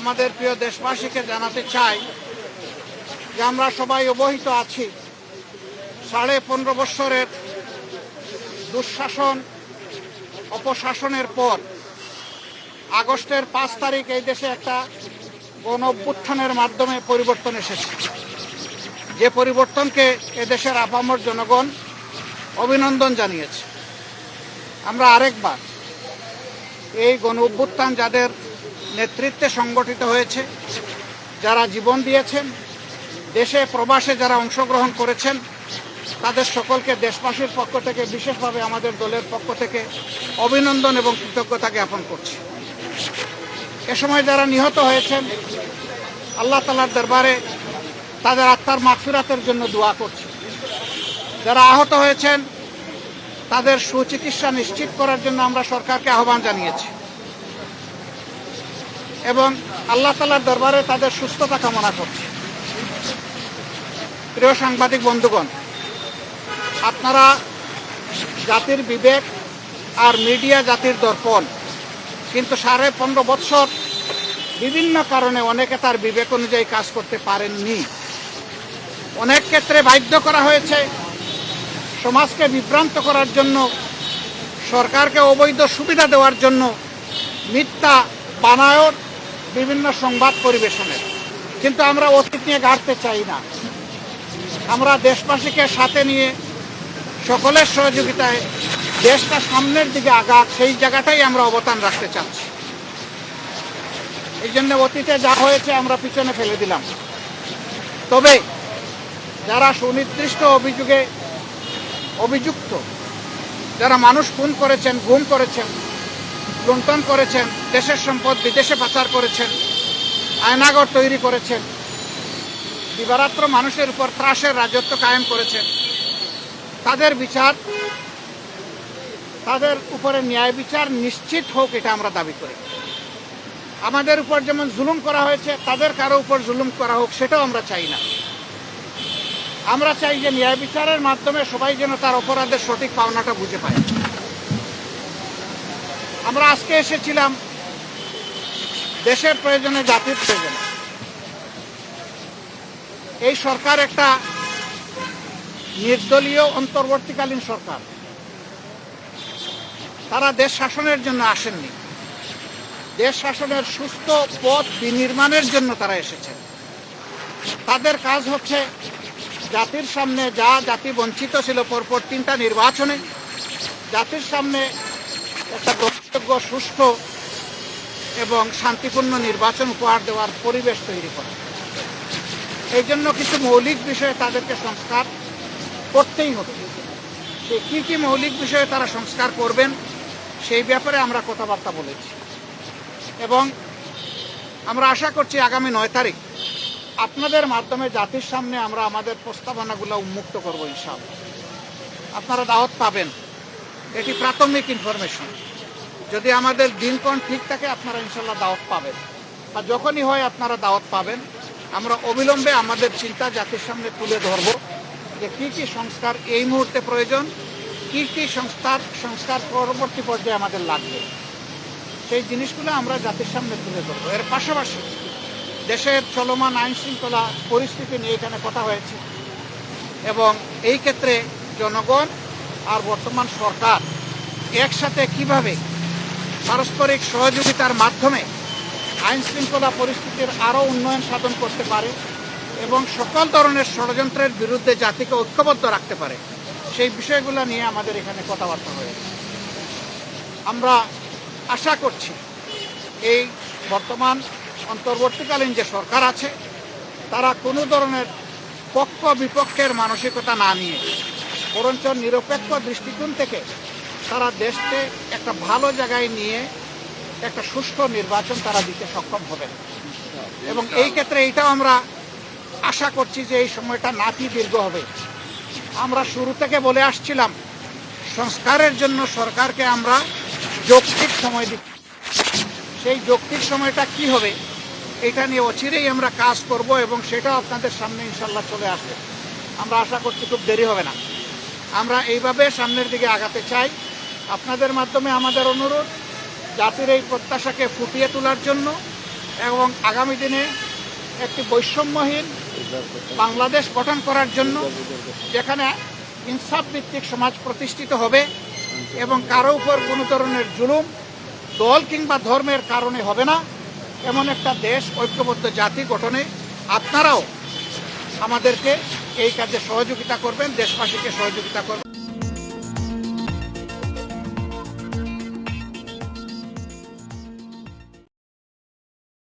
আমাদের প্রিয় দেশবাসীকে জানাতে চাই যে আমরা সবাই অবহিত আছি 15.5 বছরের দুঃশাসন অপশাসনের পর আগস্টের 5 তারিখ এই দেশে একটা গণ অভ্যুত্থানের মাধ্যমে পরিবর্তন এসেছে, যে পরিবর্তনকে এদেশের আপামর জনগণ অভিনন্দন জানিয়েছে। আমরা আরেকবার এই গণ অভ্যুত্থান যাদের নেতৃত্বে সংগঠিত হয়েছে, যারা জীবন দিয়েছেন, দেশে প্রবাসে যারা অংশগ্রহণ করেছেন, তাদের সকলকে দেশবাসীর পক্ষ থেকে বিশেষভাবে আমাদের দলের পক্ষ থেকে অভিনন্দন এবং কৃতজ্ঞতা জ্ঞাপন করছি। এ সময় যারা নিহত হয়েছেন, আল্লাহ তাআলার দরবারে তাদের আত্মার মাগফিরাতের জন্য দোয়া করছি। যারা আহত হয়েছেন তাদের সুচিকিৎসা নিশ্চিত করার জন্য আমরা সরকারকে আহ্বান জানিয়েছি এবং আল্লাহ তাআলার দরবারে তাদের সুস্থতা কামনা করছি। প্রিয় সাংবাদিক বন্ধুগণ, আপনারা জাতির বিবেক আর মিডিয়া জাতির দর্পণ, কিন্তু 15.5 বছর বিভিন্ন কারণে অনেকে তার বিবেক অনুযায়ী কাজ করতে পারেননি। অনেক ক্ষেত্রে বাধ্য করা হয়েছে সমাজকে বিভ্রান্ত করার জন্য, সরকারকে অবৈধ সুবিধা দেওয়ার জন্য মিথ্যা বানায়ন বিভিন্ন সংবাদ পরিবেশনের। কিন্তু আমরা অতীত নিয়ে ঘাটতে চাই না। আমরা দেশবাসীকে সাথে নিয়ে সকলের সহযোগিতায় দেশটা সামনের দিকে আগাক, সেই জায়গাটাই আমরা অবদান রাখতে চাচ্ছি। এই জন্য অতীতে যা হয়েছে আমরা পিছনে ফেলে দিলাম। তবে যারা সুনির্দিষ্ট অভিযোগে অভিযুক্ত, যারা মানুষ খুন করেছেন, গুম করেছেন, লুণ্ঠন করেছেন, দেশের সম্পদ বিদেশে পাচার করেছেন, আয়নাঘর তৈরি করেছেন, দিবারাত্র মানুষের উপর ত্রাসের রাজত্ব কায়েম করেছেন, তাদের বিচার, তাদের উপরে ন্যায় বিচার নিশ্চিত হোক, এটা আমরা দাবি করি। আমাদের উপর যেমন জুলুম করা হয়েছে, তাদের কারো উপর জুলুম করা হোক, সেটাও আমরা চাই না। আমরা চাই যে ন্যায় বিচারের মাধ্যমে সবাই যেন তার অপরাধের সঠিক পাওনাটা বুঝে পায়। আমরা আজকে এসেছিলাম দেশের প্রয়োজনে, জাতির প্রয়োজনে। এই সরকার একটা নির্দলীয় অন্তর্বর্তীকালীন সরকার। তারা দেশ শাসনের জন্য আসেননি, দেশ শাসনের সুস্থ পথ বিনির্মাণের জন্য তারা এসেছেন। তাদের কাজ হচ্ছে জাতির সামনে, যা জাতি বঞ্চিত ছিল পরপর 3টা নির্বাচনে, জাতির সামনে একটা গ্রহণযোগ্য, সুষ্ঠু এবং শান্তিপূর্ণ নির্বাচন উপহার দেওয়ার পরিবেশ তৈরি করা। এই জন্য কিছু মৌলিক বিষয়ে তাদেরকে সংস্কার করতেই হবে। সে কী কী মৌলিক বিষয়ে তারা সংস্কার করবেন সেই ব্যাপারে আমরা কথাবার্তা বলেছি এবং আমরা আশা করছি আগামী 9 তারিখ আপনাদের মাধ্যমে জাতির সামনে আমরা আমাদের প্রস্তাবনাগুলো উন্মুক্ত করব ইনশাআল্লাহ। আপনারা দাওয়াত পাবেন, এটি প্রাথমিক ইনফরমেশন। যদি আমাদের দিনক্ষণ ঠিক থাকে আপনারা ইনশাআল্লাহ দাওয়াত পাবেন, আর যখনই হয় আপনারা দাওয়াত পাবেন। আমরা অবিলম্বে আমাদের চিন্তা জাতির সামনে তুলে ধরব যে কী কী সংস্কার এই মুহূর্তে প্রয়োজন, কী কী সংস্কার পরবর্তী পর্যায়ে আমাদের লাগবে, সেই জিনিসগুলো আমরা জাতির সামনে তুলে ধরব। এর পাশাপাশি দেশের চলমান আইন শৃঙ্খলা পরিস্থিতি নিয়ে এখানে কথা হয়েছে এবং এই ক্ষেত্রে জনগণ আর বর্তমান সরকার একসাথে কিভাবে পারস্পরিক সহযোগিতার মাধ্যমে আইন শৃঙ্খলা পরিস্থিতির আরও উন্নয়ন সাধন করতে পারে এবং সকল ধরনের ষড়যন্ত্রের বিরুদ্ধে জাতিকে ঐক্যবদ্ধ রাখতে পারে, সেই বিষয়গুলো নিয়ে আমাদের এখানে কথাবার্তা হয়েছে। আমরা আশা করছি এই বর্তমান অন্তর্বর্তীকালীন যে সরকার আছে, তারা কোনো ধরনের পক্ষ বিপক্ষের মানসিকতা না নিয়ে বরঞ্চ নিরপেক্ষ দৃষ্টিকোণ থেকে তারা দেশকে একটা ভালো জায়গায় নিয়ে একটা সুষ্ঠু নির্বাচন তারা দিতে সক্ষম হবে এবং এই ক্ষেত্রে এইটাও আমরা আশা করছি যে এই সময়টা নাতি দীর্ঘ হবে। আমরা শুরু থেকে বলে আসছিলাম সংস্কারের জন্য সরকারকে আমরা যৌক্তিক সময় দিই। সেই যৌক্তিক সময়টা কি হবে এটা নিয়ে অচিরেই আমরা কাজ করব এবং সেটা আপনাদের সামনে ইনশাল্লাহ চলে আসবে। আমরা আশা করছি খুব দেরি হবে না। আমরা এইভাবে সামনের দিকে আগাতে চাই। আপনাদের মাধ্যমে আমাদের অনুরোধ জাতির এই প্রত্যাশাকে ফুটিয়ে তোলার জন্য এবং আগামী দিনে একটি বৈষম্যহীন বাংলাদেশ গঠন করার জন্য যেখানে ইনসাফ ভিত্তিক সমাজ প্রতিষ্ঠিত হবে এবং কারো উপর কোনো ধরনের জুলুম দল কিংবা ধর্মের কারণে হবে না, এমন একটা দেশ ঐক্যবদ্ধ জাতি গঠনে আপনারাও আমাদেরকে এই কাজে সহযোগিতা করবেন, দেশবাসীকে সহযোগিতা করবেন।